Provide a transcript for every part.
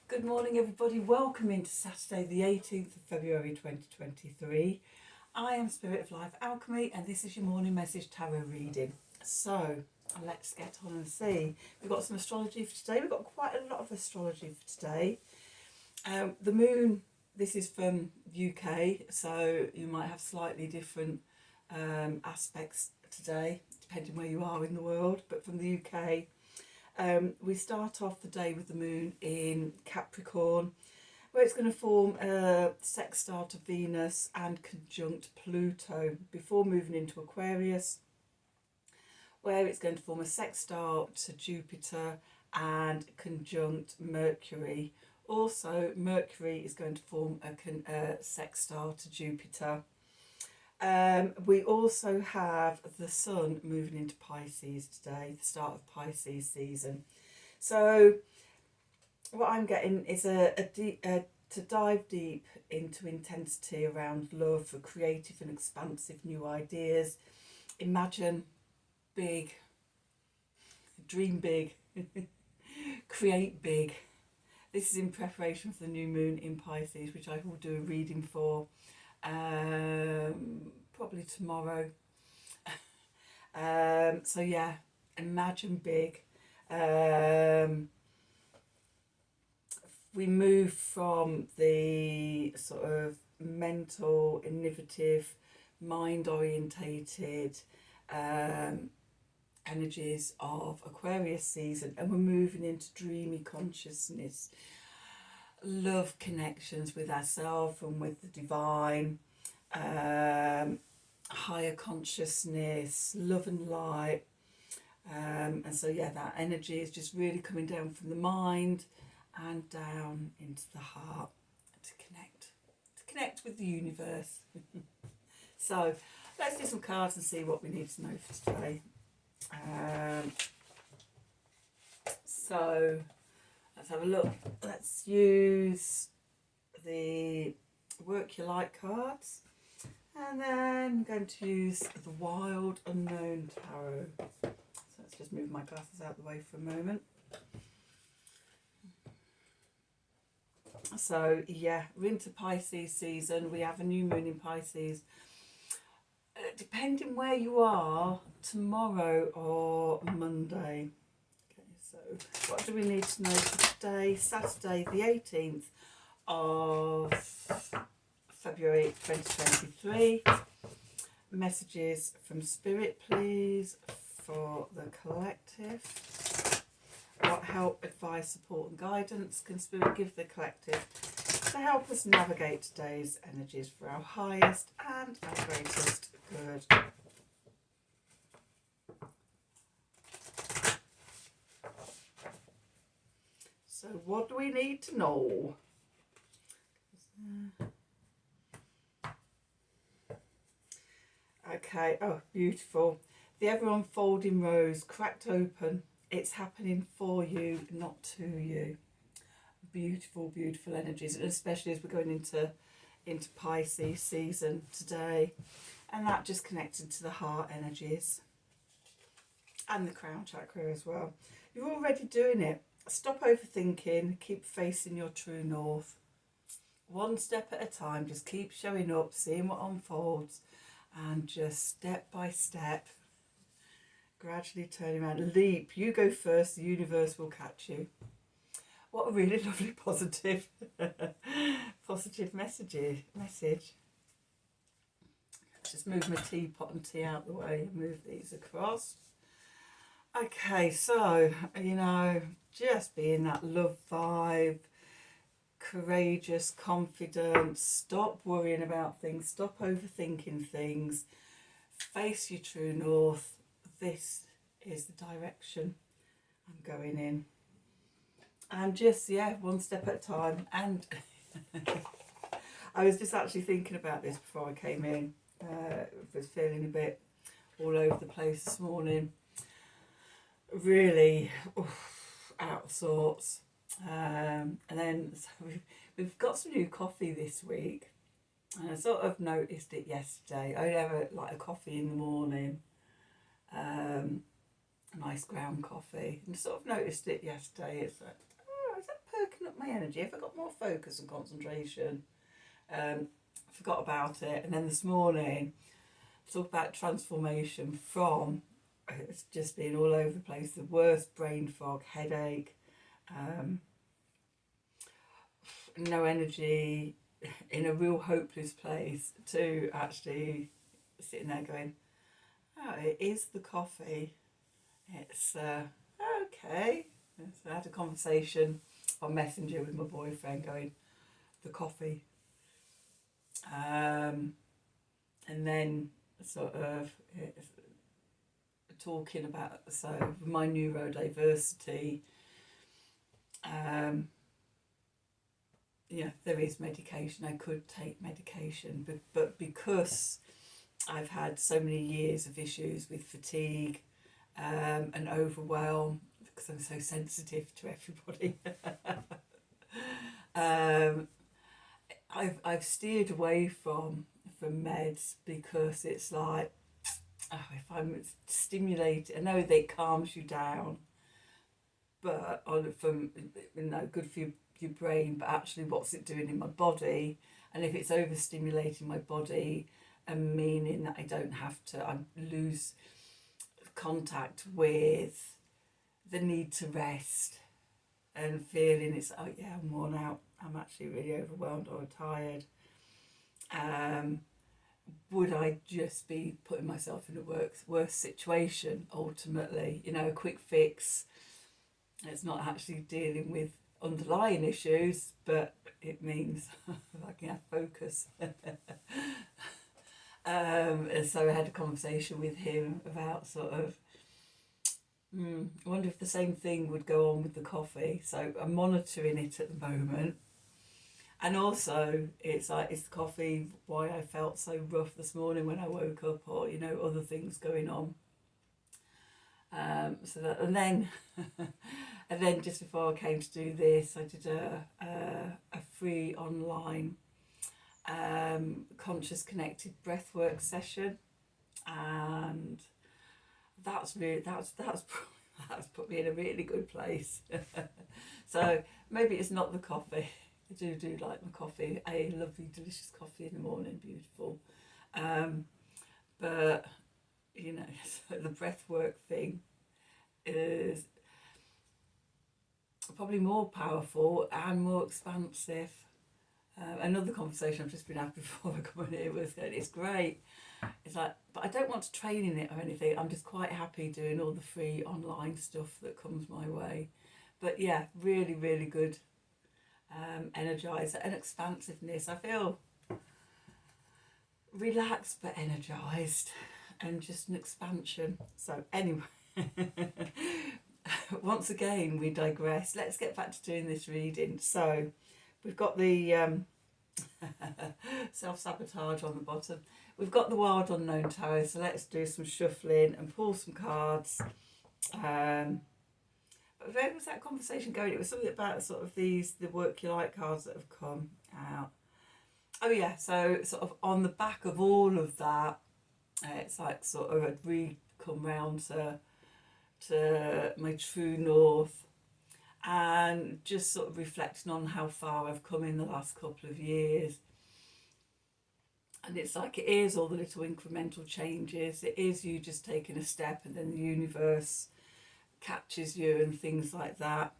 Good morning, everybody. Welcome into Saturday, the 18th of February 2023. I am Spirit of Life Alchemy, and this is your morning message tarot reading. So, let's get on and see. We've got some astrology for today. We've got quite a lot of astrology for today. The moon, this is from UK, so you might have slightly different aspects today, depending where you are in the world. But from the UK, we start off the day with the moon in Capricorn, where it's going to form a sextile to Venus and conjunct Pluto before moving into Aquarius, where it's going to form a sextile to Jupiter and conjunct Mercury. Also, Mercury is going to form a sextile to Jupiter. We also have the sun moving into Pisces today, the start of Pisces season. So what I'm getting is to dive deep into intensity around love for creative and expansive new ideas. Imagine big, dream big, create big. This is in preparation for the new moon in Pisces, which I will do a reading for probably tomorrow. So yeah, imagine big. We move from the sort of mental, innovative, mind orientated energies of Aquarius season, and we're moving into dreamy consciousness, love connections with ourselves and with the divine, higher consciousness, love and light. And so yeah, that energy is just really coming down from the mind and down into the heart to connect with the universe. So let's do some cards and see what we need to know for today. So let's have a look. Let's use the Work Your Light cards, and then I'm going to use the Wild Unknown Tarot. So let's just move my glasses out of the way for a moment. So yeah, we're into Pisces season. We have a new moon in Pisces. Depending where you are, tomorrow or Monday. Okay, so what do we need to know for today? Saturday the 18th of February 2023. Messages from Spirit, please, for the collective. What help, advice, support and guidance can Spirit give the collective to help us navigate today's energies for our highest and our greatest good? So what do we need to know? Okay, oh, beautiful. The ever unfolding rose cracked open. It's happening for you, not to you. Beautiful, beautiful energies, and especially as we're going into Pisces season today, and that just connected to the heart energies and the crown chakra as well. You're already doing it. Stop overthinking, keep facing your true north. One step at a time, just keep showing up, seeing what unfolds, and just step by step, gradually turning around. Leap, you go first, the universe will catch you. What a really lovely positive message. Just move my teapot and tea out the way, move these across. Okay, so, just be in that love vibe, courageous, confident, stop worrying about things, stop overthinking things, face your true north. This is the direction I'm going in. And just, one step at a time. And I was just actually thinking about this before I came in. Was feeling a bit all over the place this morning. Really out of sorts. And then so we've got some new coffee this week. And I sort of noticed it yesterday. I have a coffee in the morning. Nice ground coffee. And sort of noticed it yesterday. It's like, is that perking open up my energy, if I got more focus and concentration, forgot about it. And then this morning, talk about transformation from it's just being all over the place, the worst brain fog, headache, no energy, in a real hopeless place, to actually sitting there going, oh, it is the coffee. It's okay. So I had a conversation on Messenger with my boyfriend going, the coffee. And then sort of talking about, so my neurodiversity, yeah, there is medication. I could take medication, but because I've had so many years of issues with fatigue and overwhelm, because I'm so sensitive to everybody, I've steered away from meds, because it's like, oh, if I'm stimulated, I know that it calms you down, but from good for your brain, but actually what's it doing in my body? And if it's overstimulating my body and meaning that I lose contact with the need to rest and feeling it's, oh yeah, I'm worn out, I'm actually really overwhelmed or tired, would I just be putting myself in a worse situation ultimately? A quick fix, it's not actually dealing with underlying issues, but it means I can have focus. And so I had a conversation with him about sort of, I wonder if the same thing would go on with the coffee. So I'm monitoring it at the moment. And also, it's like, is the coffee why I felt so rough this morning when I woke up, or, other things going on. So that, and then just before I came to do this, I did a free online conscious connected breathwork session, and that's put me in a really good place. So maybe it's not the coffee. I do like my coffee, a lovely delicious coffee in the morning, beautiful, but so the breathwork thing is probably more powerful and more expansive. Another conversation I've just been having before I come on here was that it's great. It's like, but I don't want to train in it or anything. I'm just quite happy doing all the free online stuff that comes my way. But yeah, really, really good energizer and expansiveness. I feel relaxed but energized, and just an expansion. So anyway, once again we digress. Let's get back to doing this reading. So we've got the self-sabotage on the bottom. We've got the Wild Unknown Tarot, so let's do some shuffling and pull some cards. But where was that conversation going? It was something about sort of the Work You Like cards that have come out. Oh yeah, so sort of on the back of all of that, it's like sort of I'd really come round to my true north, and just sort of reflecting on how far I've come in the last couple of years. And it's like, it is all the little incremental changes. It is you just taking a step, and then the universe catches you and things like that.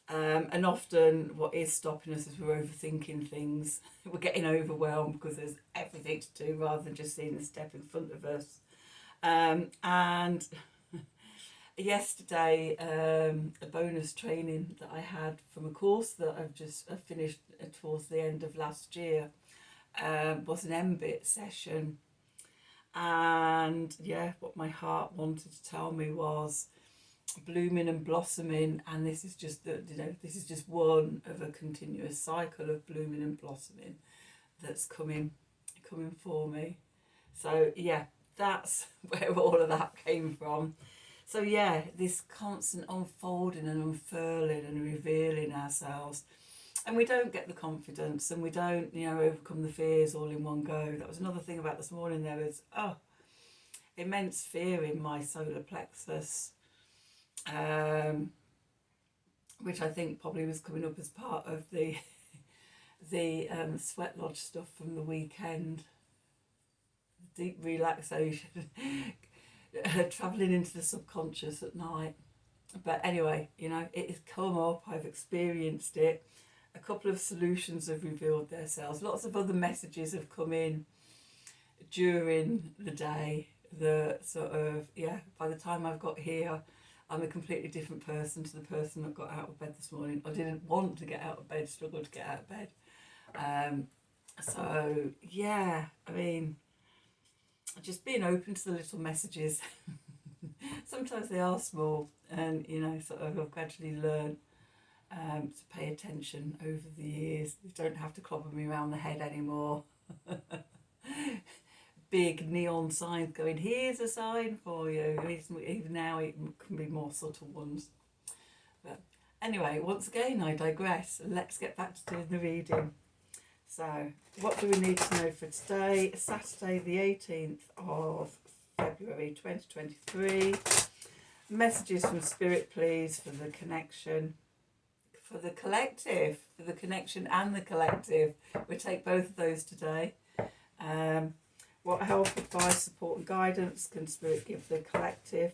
And often what is stopping us is we're overthinking things. We're getting overwhelmed because there's everything to do rather than just seeing the step in front of us. And yesterday, a bonus training that I had from a course that I finished towards the end of last year, was an MBIT session. And yeah, what my heart wanted to tell me was blooming and blossoming, and this is just this is just one of a continuous cycle of blooming and blossoming that's coming for me. So yeah, that's where all of that came from. So yeah, this constant unfolding and unfurling and revealing ourselves, and we don't get the confidence, and we don't overcome the fears all in one go. That was another thing about this morning. There was immense fear in my solar plexus, which I think probably was coming up as part of the sweat lodge stuff from the weekend, deep relaxation, travelling into the subconscious at night. But anyway, you know, it has come up, I've experienced it. A couple of solutions have revealed themselves. Lots of other messages have come in during the day. The sort of, yeah, by the time I've got here, I'm a completely different person to the person that got out of bed this morning. I didn't want to get out of bed, struggled to get out of bed. So, yeah, I mean, just being open to the little messages. Sometimes they are small, and, you know, sort of I've gradually learned to pay attention over the years. You don't have to clobber me around the head anymore. Big neon signs going, here's a sign for you. Even now it can be more subtle ones. But anyway, once again, I digress. Let's get back to doing the reading. So, what do we need to know for today? Saturday the 18th of February 2023. Messages from Spirit, please, for the connection, for the collective, for the connection and the collective. We'll take both of those today. What help, advice, support and guidance can Spirit give the collective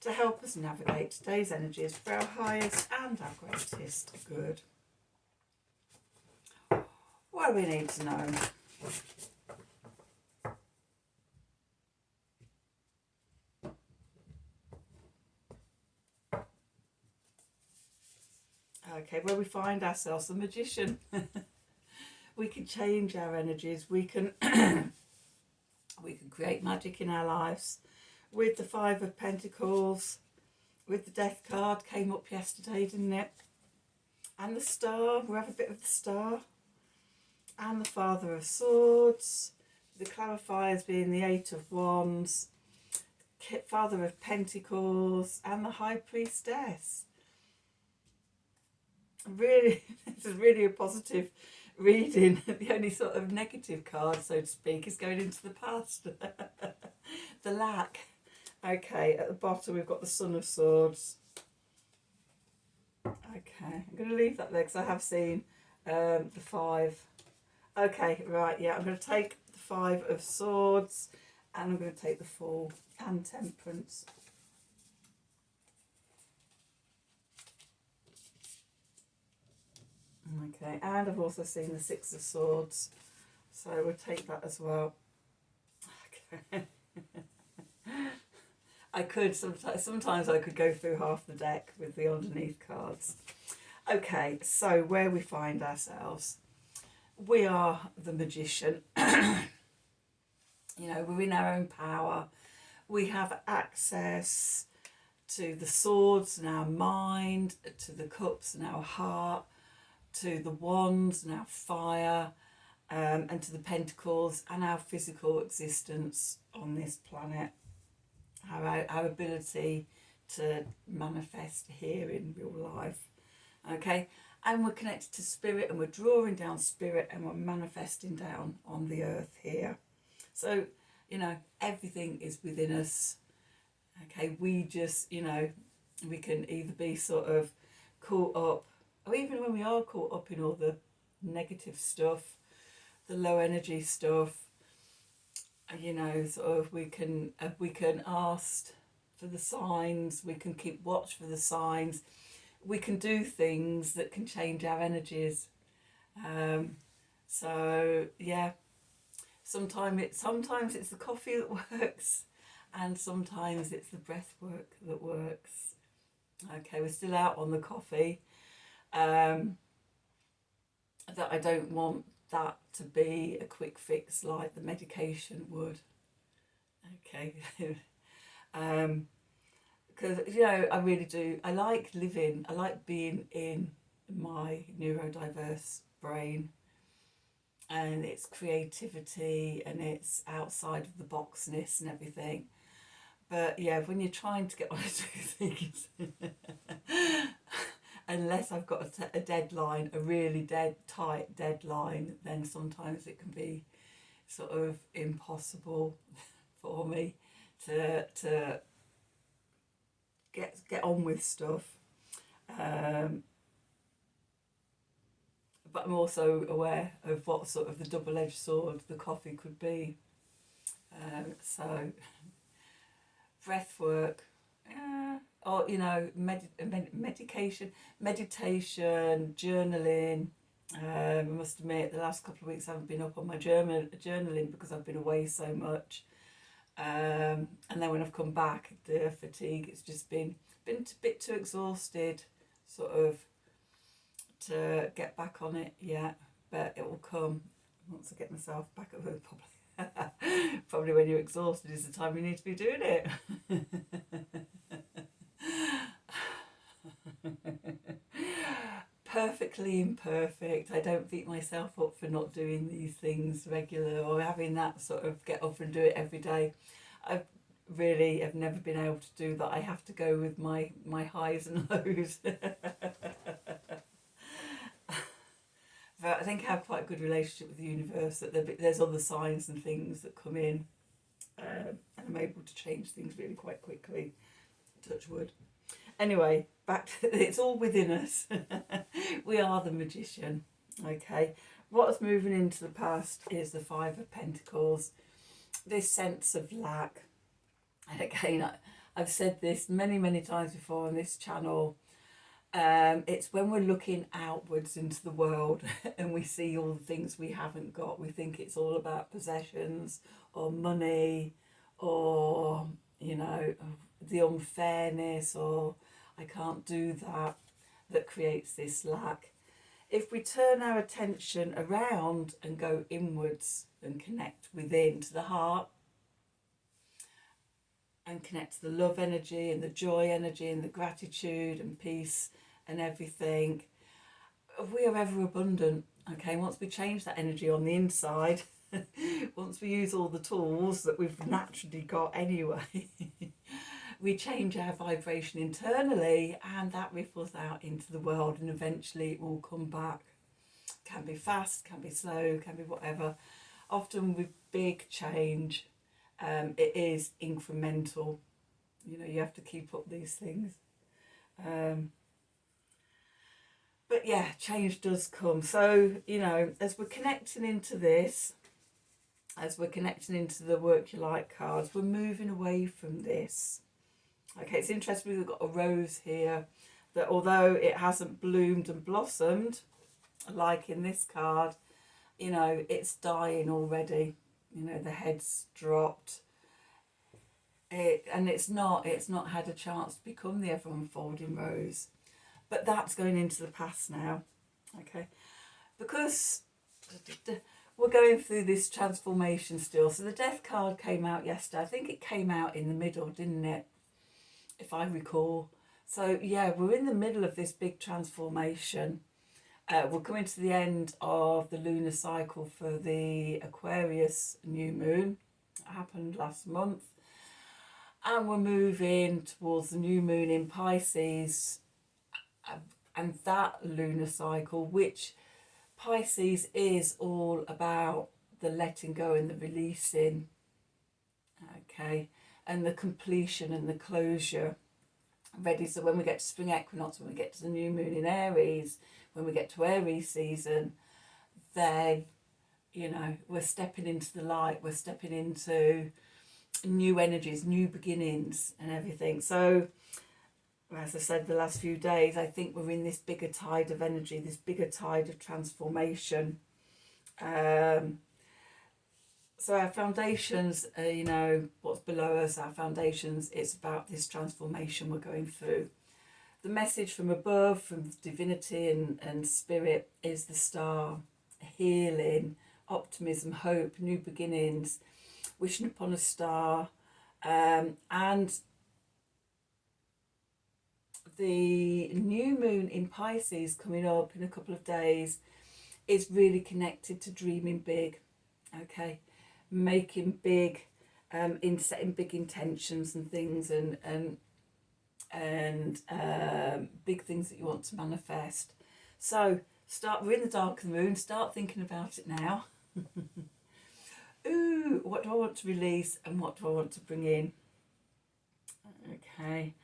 to help us navigate today's energies for our highest and our greatest good? What do we need to know? Okay, where we find ourselves, the Magician. We can change our energies. We can we can create magic in our lives. With the Five of Pentacles, with the Death card, came up yesterday, didn't it? And the Star, we have a bit of the Star. And the Father of Swords. The clarifiers being the Eight of Wands, Father of Pentacles, and the High Priestess. Really, this is really a positive reading. The only sort of negative card, so to speak, is going into the past. The lack. Okay, at the bottom we've got the Son of Swords. Okay, I'm going to leave that there because I have seen the Five. Okay, right, yeah, I'm going to take the Five of Swords and I'm going to take the Fool and Temperance. Okay, and I've also seen the Six of Swords, so we'll take that as well. Okay. I could sometimes I could go through half the deck with the underneath cards. Okay, so where we find ourselves, we are the Magician. You know, we're in our own power. We have access to the swords and our mind, to the cups and our heart, to the wands and our fire, and to the pentacles and our physical existence on this planet. Our ability to manifest here in real life. Okay, and we're connected to Spirit, and we're drawing down Spirit, and we're manifesting down on the earth here. So, you know, everything is within us. Okay, we just, you know, we can either be sort of caught up, or even when we are caught up in all the negative stuff, the low energy stuff, you know, sort of we can ask for the signs, we can keep watch for the signs, we can do things that can change our energies. So yeah, sometimes it's the coffee that works, and sometimes it's the breath work that works. Okay, we're still out on the coffee. That I don't want that to be a quick fix like the medication would. Okay. Because, you know, I really do. I like living, I like being in my neurodiverse brain and its creativity and its outside of the boxness and everything. But yeah, when you're trying to get on to do things, unless I've got a deadline, a really tight deadline, then sometimes it can be sort of impossible for me to get on with stuff. Um, but I'm also aware of what sort of the double-edged sword the coffee could be. So breath work, or meditation, journaling. I must admit, the last couple of weeks I haven't been up on my journaling because I've been away so much. And then when I've come back, the fatigue, it's just been a bit too exhausted, sort of, to get back on it yet. But it will come once I get myself back at work, probably. Probably when you're exhausted is the time you need to be doing it. Perfectly imperfect. I don't beat myself up for not doing these things regular or having that sort of get up and do it every day. I really have never been able to do that. I have to go with my highs and lows. But I think I have quite a good relationship with the universe, that there's other signs and things that come in, and I'm able to change things really quite quickly. Touch wood. Anyway, back to it's all within us. We are the magician. Okay. What's moving into the past is the Five of Pentacles. This sense of lack. And again, I've said this many, many times before on this channel. It's when we're looking outwards into the world and we see all the things we haven't got. We think it's all about possessions or money or, the unfairness or I can't do that creates this lack. If we turn our attention around and go inwards and connect within to the heart and connect to the love energy and the joy energy and the gratitude and peace and everything, we are ever abundant. Okay, once we change that energy on the inside, once we use all the tools that we've naturally got anyway, we change our vibration internally and that ripples out into the world and eventually it will come back. Can be fast, can be slow, can be whatever. Often with big change, it is incremental. You have to keep up these things. But yeah, change does come. So, as we're connecting into this, as we're connecting into the Work Your Light cards, we're moving away from this. Okay, it's interesting, we've got a rose here that although it hasn't bloomed and blossomed, like in this card, it's dying already. The head's dropped. And it's not had a chance to become the ever unfolding rose. But that's going into the past now, okay? Because we're going through this transformation still. So the Death card came out yesterday. I think it came out in the middle, didn't it? If I recall. So yeah, we're in the middle of this big transformation. We're coming to the end of the lunar cycle for the Aquarius new moon. It happened last month. And we're moving towards the new moon in Pisces. And that lunar cycle, which Pisces is all about the letting go and the releasing, okay, and the completion and the closure. Ready, so when we get to spring equinox, when we get to the new moon in Aries, when we get to Aries season, then, we're stepping into the light, we're stepping into new energies, new beginnings and everything. So, as I said the last few days, I think we're in this bigger tide of energy, this bigger tide of transformation. So our foundations, what's below us, our foundations, it's about this transformation we're going through. The message from above, from divinity and spirit, is the star, healing, optimism, hope, new beginnings, wishing upon a star, and the new moon in Pisces coming up in a couple of days is really connected to dreaming big, okay, making big, in setting big intentions and things and big things that you want to manifest. So we're in the dark of the moon, start thinking about it now. Ooh, what do I want to release and what do I want to bring in? Okay.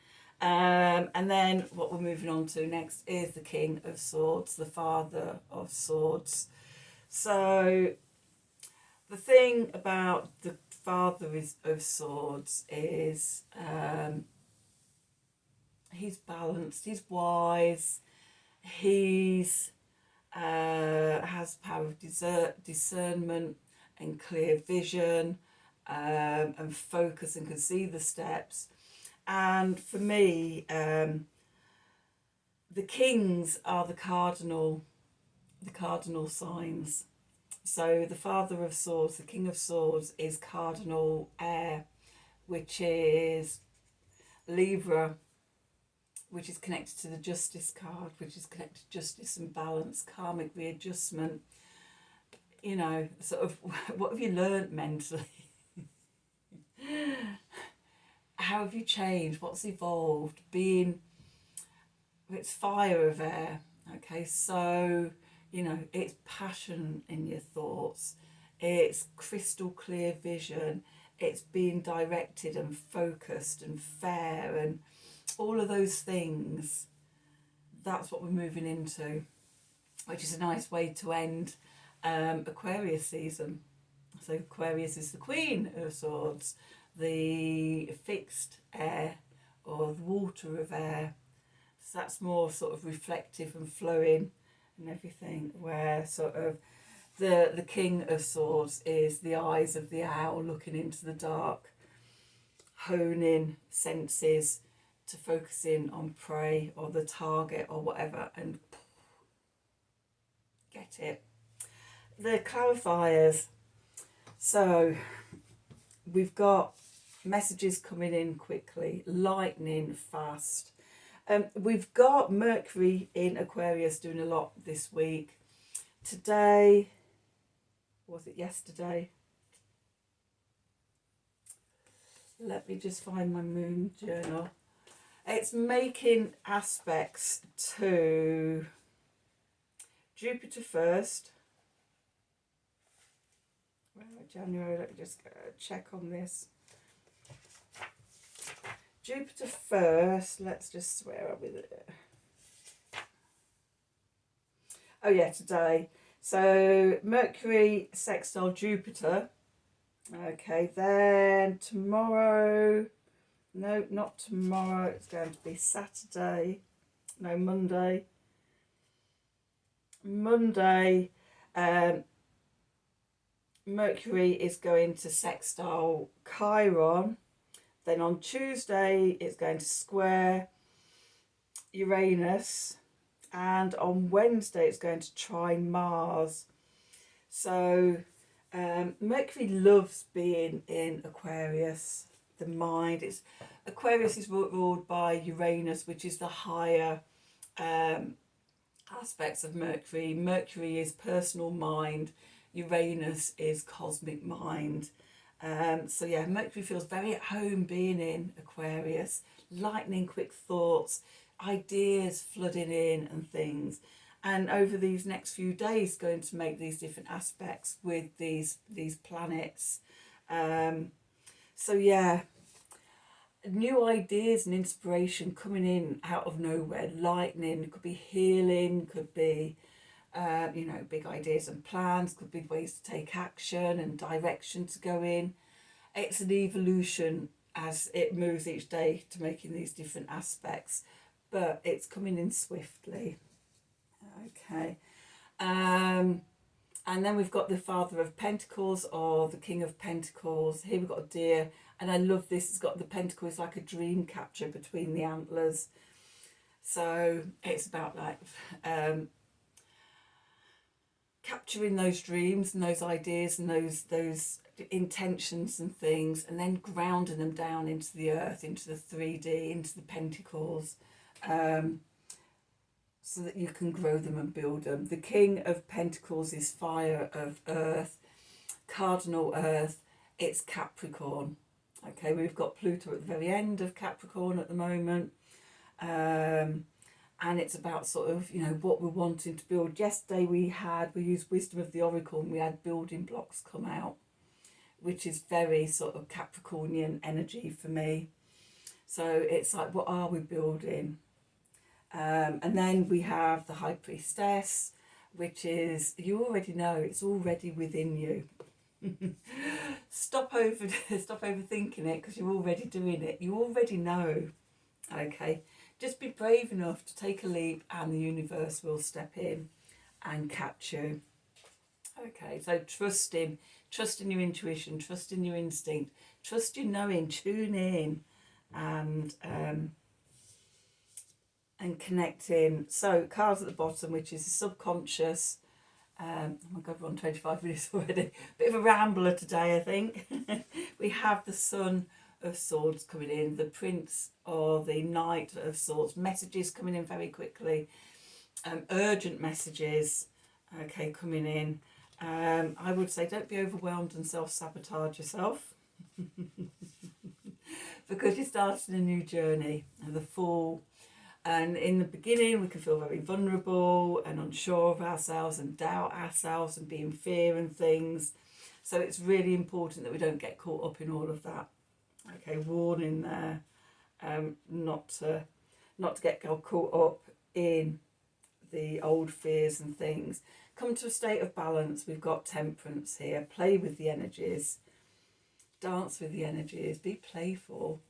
And then what we're moving on to next is the King of Swords, the Father of Swords. So the thing about the Father of Swords is he's balanced, he's wise, he's has power of discernment and clear vision, and focus, and can see the steps. And for me, the kings are the cardinal signs. So the Father of Swords, the King of Swords, is cardinal air, which is Libra, which is connected to the Justice card, which is connected to justice and balance, karmic readjustment. You know, sort of, what have you learned mentally? How have you changed? What's evolved? It's fire of air. Okay, so, you know, it's passion in your thoughts. It's crystal clear vision. It's being directed and focused and fair and all of those things. That's what we're moving into, which is a nice way to end Aquarius season. So Aquarius is the Queen of Swords, the fixed air, or the water of air. So that's more sort of reflective and flowing and everything, where sort of the King of Swords is the eyes of the owl looking into the dark, honing senses to focus in on prey or the target or whatever and get it. The clarifiers. So we've got messages coming in quickly, lightning fast. We've got Mercury in Aquarius doing a lot this week. Today, was it yesterday? Let me just find my moon journal. It's making aspects to Jupiter first. January, let me just check on this. Jupiter first, let's just, where are we there? Oh yeah, today. So Mercury sextile Jupiter. Okay, then tomorrow, no, not tomorrow, it's going to be Saturday, no, Monday. Mercury is going to sextile Chiron. Then on Tuesday, it's going to square Uranus. And on Wednesday, it's going to trine Mars. So Mercury loves being in Aquarius, the mind. Aquarius is ruled by Uranus, which is the higher aspects of Mercury. Mercury is personal mind. Uranus is cosmic mind. So yeah, Mercury feels very at home being in Aquarius. Lightning quick thoughts, ideas flooding in and things. And over these next few days, going to make these different aspects with these planets. So yeah, new ideas and inspiration coming in out of nowhere. Lightning, it could be healing, could be big ideas and plans, could be ways to take action and direction to go in. It's an evolution as it moves each day to making these different aspects, but it's coming in swiftly. Okay. And then we've got the Father of Pentacles, or the King of Pentacles. Here we've got a deer, and I love this. It's got the pentacle is like a dream catcher between the antlers. So it's about like capturing those dreams and those ideas and those intentions and things, and then grounding them down into the earth, into the 3D, into the pentacles, so that you can grow them and build them. The King of Pentacles is fire of earth, cardinal earth. It's Capricorn. Okay, we've got Pluto at the very end of Capricorn at the moment. And it's about sort of, what we're wanting to build. Yesterday we used Wisdom of the Oracle, and we had building blocks come out, which is very sort of Capricornian energy for me. So it's like, what are we building? And then we have the High Priestess, which is, you already know, it's already within you. Stop overthinking it, because you're already doing it. You already know. Okay, just be brave enough to take a leap, and the universe will step in and catch you. Okay, so trust in your intuition, trust in your instinct, trust your knowing, tune in, and connect in. So cards at the bottom, which is the subconscious. Oh my God, we're on 25 minutes already. Bit of a rambler today, I think. We have the Sun of Swords coming in, the Prince or the Knight of Swords. Messages coming in very quickly. Urgent messages, okay, coming in. I would say don't be overwhelmed and self-sabotage yourself. Because you're starting a new journey, and the Fool. And in the beginning, we can feel very vulnerable and unsure of ourselves and doubt ourselves and be in fear and things. So it's really important that we don't get caught up in all of that. Okay, warning there, not to get caught up in the old fears and things. Come to a state of balance. We've got Temperance here. Play with the energies. Dance with the energies. Be playful.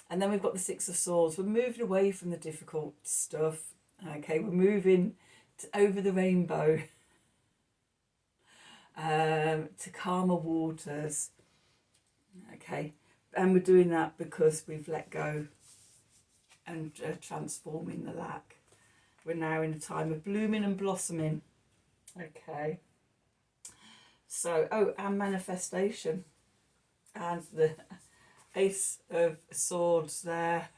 And then we've got the Six of Swords. We're moving away from the difficult stuff. Okay, we're moving over the rainbow to calmer waters. Okay, and we're doing that because we've let go and transforming the lack. We're now in a time of blooming and blossoming. Okay. So, and manifestation. And the Ace of Swords there.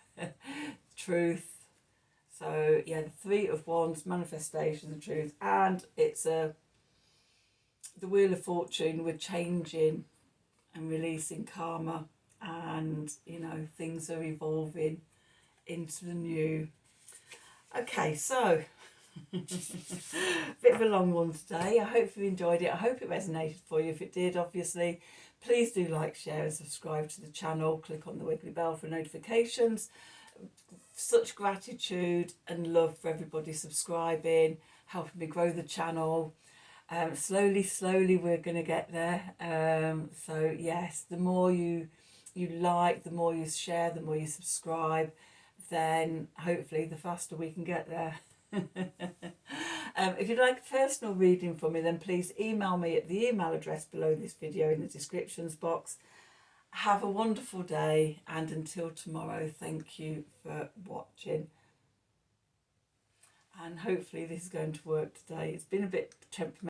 Truth. So, yeah, the Three of Wands, manifestation, the truth. And it's the Wheel of Fortune. We're changing and releasing karma. And, you know, things are evolving into the new. Okay, so bit of a long one today. I hope you enjoyed it. I hope it resonated for you. If it did, obviously, please do like, share and subscribe to the channel. Click on the wiggly bell for notifications. Such gratitude and love for everybody subscribing, helping me grow the channel. Slowly we're going to get there. So yes, the more you like, the more you share, the more you subscribe, then hopefully the faster we can get there. If you'd like a personal reading from me, then please email me at the email address below this video in the descriptions box. Have a wonderful day, and until tomorrow, thank you for watching. And hopefully this is going to work today. It's been a bit temperamental.